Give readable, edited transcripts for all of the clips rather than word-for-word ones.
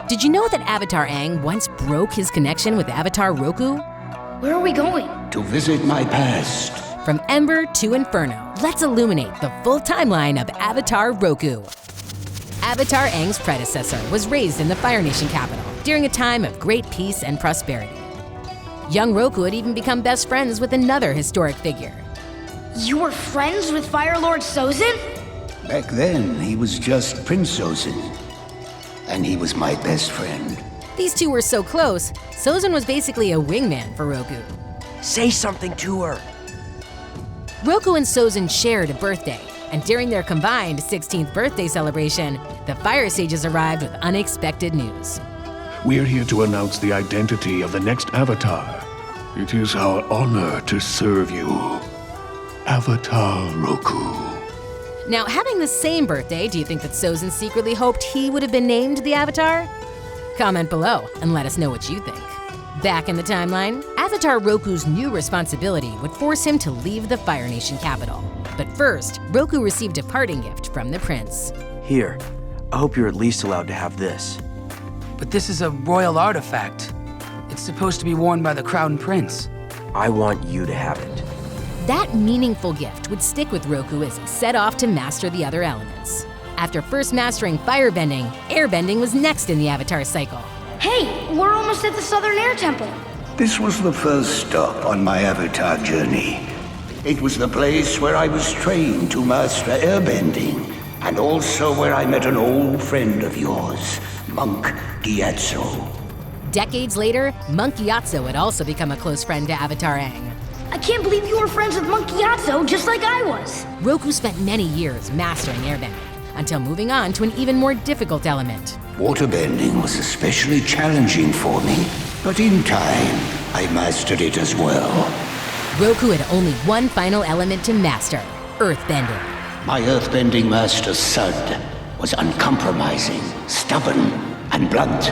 Did you know that Avatar Aang once broke his connection with Avatar Roku? Where are we going? To visit my past. From Ember to Inferno, let's illuminate the full timeline of Avatar Roku. Avatar Aang's predecessor was raised in the Fire Nation capital during a time of great peace and prosperity. Young Roku had even become best friends with another historic figure. You were friends with Fire Lord Sozin? Back then, he was just Prince Sozin. And he was my best friend. These two were so close, Sozin was basically a wingman for Roku. Say something to her. Roku and Sozin shared a birthday, and during their combined 16th birthday celebration, the Fire Sages arrived with unexpected news. We're here to announce the identity of the next Avatar. It is our honor to serve you. Avatar Roku. Now, having the same birthday, do you think that Sozin secretly hoped he would have been named the Avatar? Comment below and let us know what you think. Back in the timeline, Avatar Roku's new responsibility would force him to leave the Fire Nation capital. But first, Roku received a parting gift from the prince. Here, I hope you're at least allowed to have this. But this is a royal artifact. It's supposed to be worn by the crown prince. I want you to have it. That meaningful gift would stick with Roku as he set off to master the other elements. After first mastering Firebending, Airbending was next in the Avatar cycle. Hey, we're almost at the Southern Air Temple. This was the first stop on my Avatar journey. It was the place where I was trained to master airbending, and also where I met an old friend of yours, Monk Gyatso. Decades later, Monk Gyatso had also become a close friend to Avatar Aang. I can't believe you were friends with Monk Gyatso just like I was. Roku spent many years mastering airbending, until moving on to an even more difficult element. Waterbending was especially challenging for me, but in time, I mastered it as well. Roku had only one final element to master, earthbending. My earthbending master, Sud, was uncompromising, stubborn, and blunt,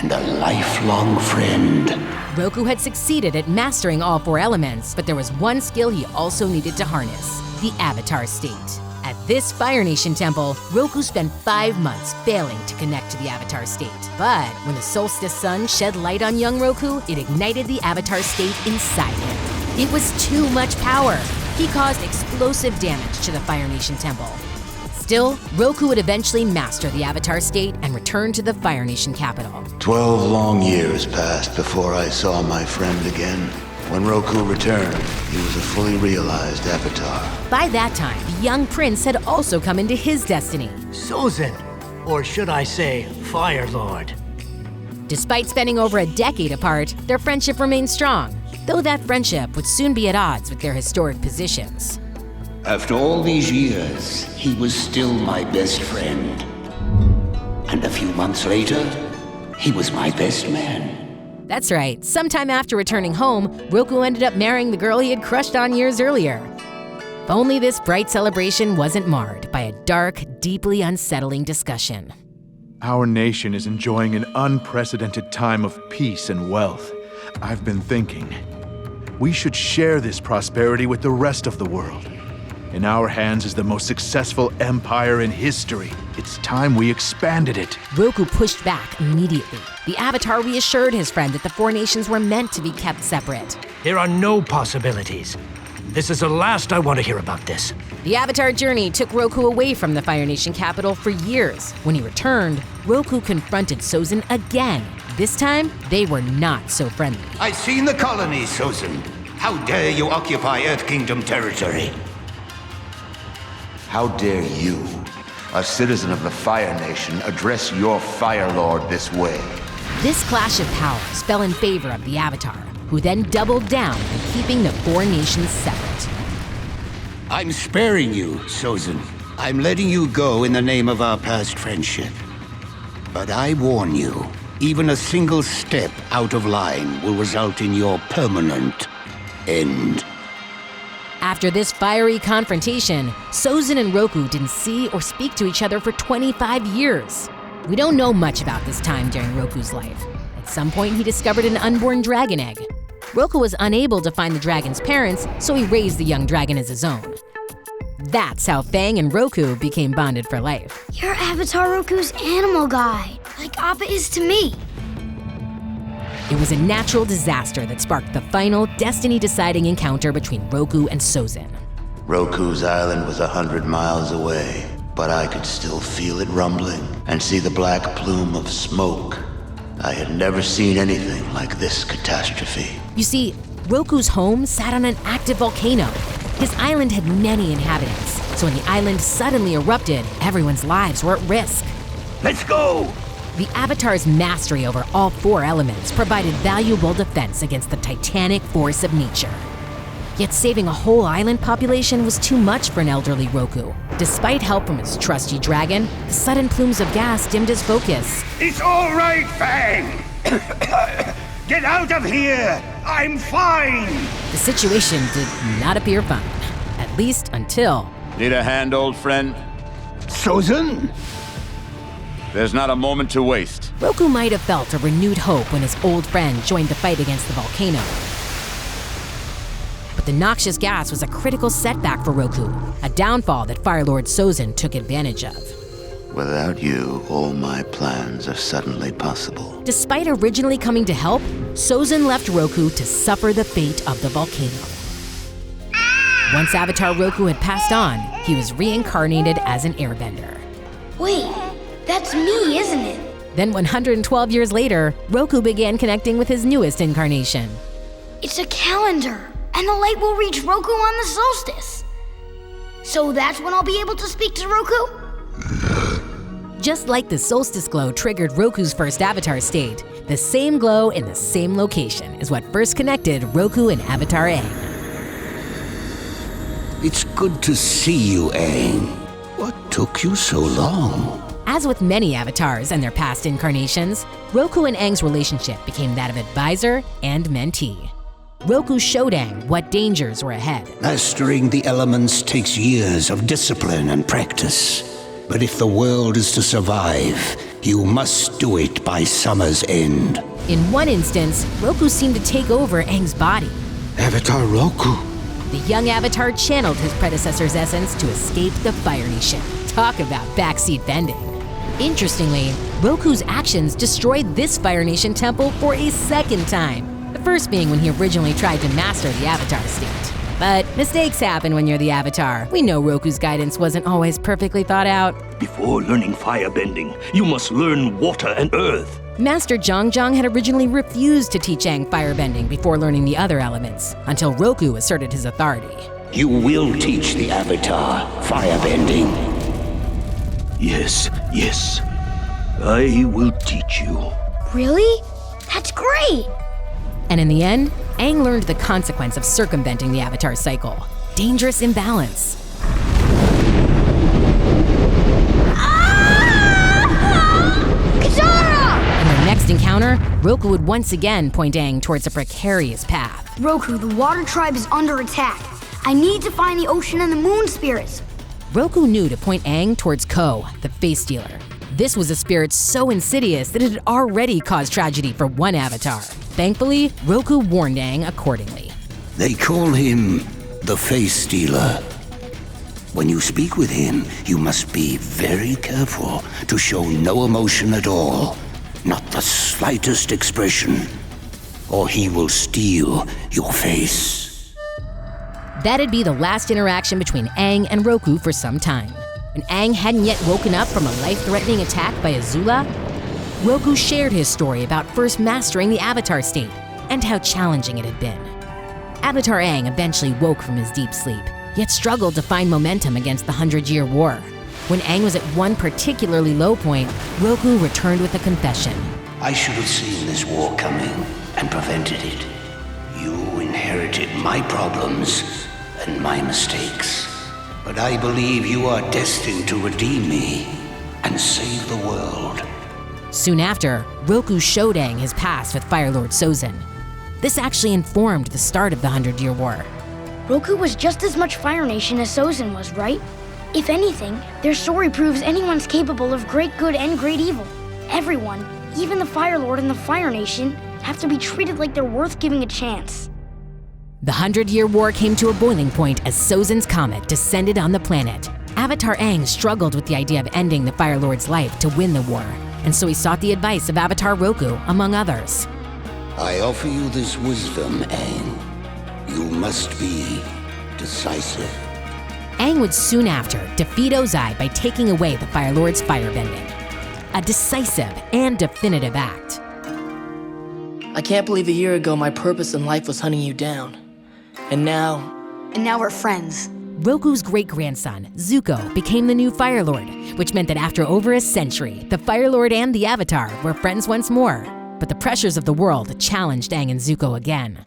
and a lifelong friend. Roku had succeeded at mastering all four elements, but there was one skill he also needed to harness, the Avatar state. At this Fire Nation temple, Roku spent 5 months failing to connect to the Avatar state. But when the solstice sun shed light on young Roku, it ignited the Avatar state inside him. It was too much power. He caused explosive damage to the Fire Nation temple. Still, Roku would eventually master the Avatar state and return to the Fire Nation capital. 12 long years passed before I saw my friend again. When Roku returned, he was a fully realized Avatar. By that time, the young prince had also come into his destiny. Sozin, or should I say, Fire Lord. Despite spending over a decade apart, their friendship remained strong, though that friendship would soon be at odds with their historic positions. After all these years, he was still my best friend. And a few months later, he was my best man. That's right, sometime after returning home, Roku ended up marrying the girl he had crushed on years earlier. If only this bright celebration wasn't marred by a dark, deeply unsettling discussion. Our nation is enjoying an unprecedented time of peace and wealth. I've been thinking, we should share this prosperity with the rest of the world. In our hands is the most successful empire in history. It's time we expanded it. Roku pushed back immediately. The Avatar reassured his friend that the four nations were meant to be kept separate. There are no possibilities. This is the last I want to hear about this. The Avatar journey took Roku away from the Fire Nation capital for years. When he returned, Roku confronted Sozin again. This time, they were not so friendly. I've seen the colony, Sozin. How dare you occupy Earth Kingdom territory? How dare you, a citizen of the Fire Nation, address your Fire Lord this way? This clash of powers fell in favor of the Avatar, who then doubled down on keeping the four nations separate. I'm sparing you, Sozin. I'm letting you go in the name of our past friendship. But I warn you, even a single step out of line will result in your permanent end. After this fiery confrontation, Sozin and Roku didn't see or speak to each other for 25 years. We don't know much about this time during Roku's life. At some point, he discovered an unborn dragon egg. Roku was unable to find the dragon's parents, so he raised the young dragon as his own. That's how Fang and Roku became bonded for life. You're Avatar Roku's animal guide, like Appa is to me. It was a natural disaster that sparked the final, destiny-deciding encounter between Roku and Sozin. Roku's island was 100 miles away, but I could still feel it rumbling and see the black plume of smoke. I had never seen anything like this catastrophe. You see, Roku's home sat on an active volcano. His island had many inhabitants, so when the island suddenly erupted, everyone's lives were at risk. Let's go! The Avatar's mastery over all 4 elements provided valuable defense against the titanic force of nature. Yet saving a whole island population was too much for an elderly Roku. Despite help from his trusty dragon, the sudden plumes of gas dimmed his focus. It's all right, Fang! Get out of here! I'm fine! The situation did not appear fun, at least until... Need a hand, old friend? Sozin? There's not a moment to waste. Roku might have felt a renewed hope when his old friend joined the fight against the volcano. But the noxious gas was a critical setback for Roku, a downfall that Fire Lord Sozin took advantage of. Without you, all my plans are suddenly possible. Despite originally coming to help, Sozin left Roku to suffer the fate of the volcano. Once Avatar Roku had passed on, he was reincarnated as an airbender. Wait, that's me, isn't it? Then 112 years later, Roku began connecting with his newest incarnation. It's a calendar, and the light will reach Roku on the solstice. So that's when I'll be able to speak to Roku? Just like the solstice glow triggered Roku's first avatar state, the same glow in the same location is what first connected Roku and Avatar Aang. It's good to see you, Aang. What took you so long? As with many avatars and their past incarnations, Roku and Aang's relationship became that of advisor and mentee. Roku showed Aang what dangers were ahead. Mastering the elements takes years of discipline and practice. But if the world is to survive, you must do it by summer's end. In one instance, Roku seemed to take over Aang's body. Avatar Roku. The young Avatar channeled his predecessor's essence to escape the Fire Nation. Talk about backseat bending. Interestingly, Roku's actions destroyed this Fire Nation temple for a second time. The first being when he originally tried to master the Avatar state. But mistakes happen when you're the Avatar. We know Roku's guidance wasn't always perfectly thought out. Before learning firebending, you must learn water and earth. Master Zhang had originally refused to teach Aang firebending before learning the other elements, until Roku asserted his authority. You will teach the Avatar firebending. Yes, yes. I will teach you. Really? That's great! And in the end, Aang learned the consequence of circumventing the Avatar cycle. Dangerous imbalance. Katara! In their next encounter, Roku would once again point Aang towards a precarious path. Roku, the water tribe is under attack. I need to find the ocean and the moon spirits. Roku knew to point Aang towards Ko, the face stealer. This was a spirit so insidious that it had already caused tragedy for one Avatar. Thankfully, Roku warned Aang accordingly. They call him the Face Stealer. When you speak with him, you must be very careful to show no emotion at all, not the slightest expression, or he will steal your face. That'd be the last interaction between Aang and Roku for some time. When Aang hadn't yet woken up from a life-threatening attack by Azula, Roku shared his story about first mastering the Avatar state and how challenging it had been. Avatar Aang eventually woke from his deep sleep, yet struggled to find momentum against the 100-Year War. When Aang was at one particularly low point, Roku returned with a confession. I should have seen this war coming and prevented it. You inherited my problems and my mistakes. But I believe you are destined to redeem me and save the world. Soon after, Roku showed Aang his past with Fire Lord Sozin. This actually informed the start of the 100-Year War. Roku was just as much Fire Nation as Sozin was, right? If anything, their story proves anyone's capable of great good and great evil. Everyone, even the Fire Lord and the Fire Nation, have to be treated like they're worth giving a chance. The 100-Year War came to a boiling point as Sozin's comet descended on the planet. Avatar Aang struggled with the idea of ending the Fire Lord's life to win the war, and so he sought the advice of Avatar Roku, among others. I offer you this wisdom, Aang. You must be decisive. Aang would soon after defeat Ozai by taking away the Fire Lord's firebending. A decisive and definitive act. I can't believe a year ago my purpose in life was hunting you down. And now we're friends. Roku's great-grandson, Zuko, became the new Fire Lord, which meant that after over a century, the Fire Lord and the Avatar were friends once more. But the pressures of the world challenged Aang and Zuko again.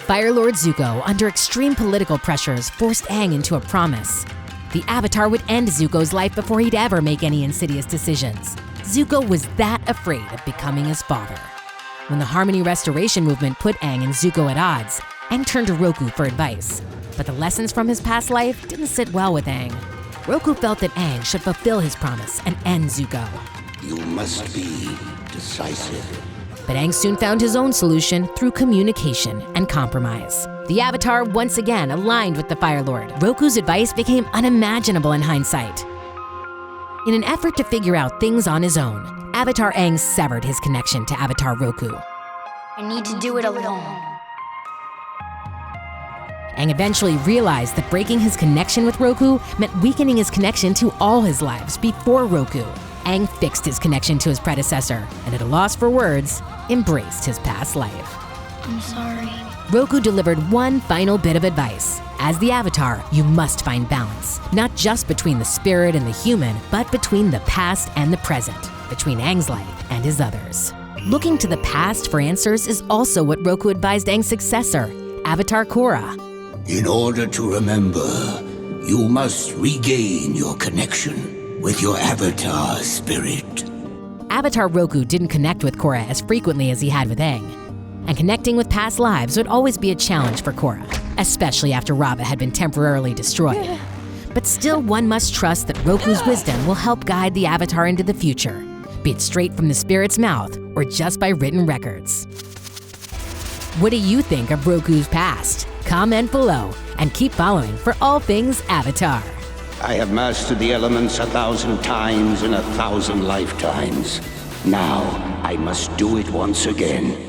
Fire Lord Zuko, under extreme political pressures, forced Aang into a promise. The Avatar would end Zuko's life before he'd ever make any insidious decisions. Zuko was that afraid of becoming his father. When the Harmony Restoration movement put Aang and Zuko at odds, Aang turned to Roku for advice. But the lessons from his past life didn't sit well with Aang. Roku felt that Aang should fulfill his promise and end Zuko. You must be decisive. But Aang soon found his own solution through communication and compromise. The Avatar once again aligned with the Fire Lord. Roku's advice became unimaginable in hindsight. In an effort to figure out things on his own, Avatar Aang severed his connection to Avatar Roku. I need to do it alone. Aang eventually realized that breaking his connection with Roku meant weakening his connection to all his lives before Roku. Aang fixed his connection to his predecessor, and at a loss for words, embraced his past life. I'm sorry. Roku delivered one final bit of advice. As the Avatar, you must find balance, not just between the spirit and the human, but between the past and the present, between Aang's life and his others. Looking to the past for answers is also what Roku advised Aang's successor, Avatar Korra. In order to remember, you must regain your connection with your Avatar spirit. Avatar Roku didn't connect with Korra as frequently as he had with Aang. And connecting with past lives would always be a challenge for Korra, especially after Rava had been temporarily destroyed. But still, one must trust that Roku's wisdom will help guide the Avatar into the future, be it straight from the spirit's mouth or just by written records. What do you think of Roku's past? Comment below and keep following for all things Avatar. I have mastered the elements 1,000 times in 1,000 lifetimes. Now I must do it once again.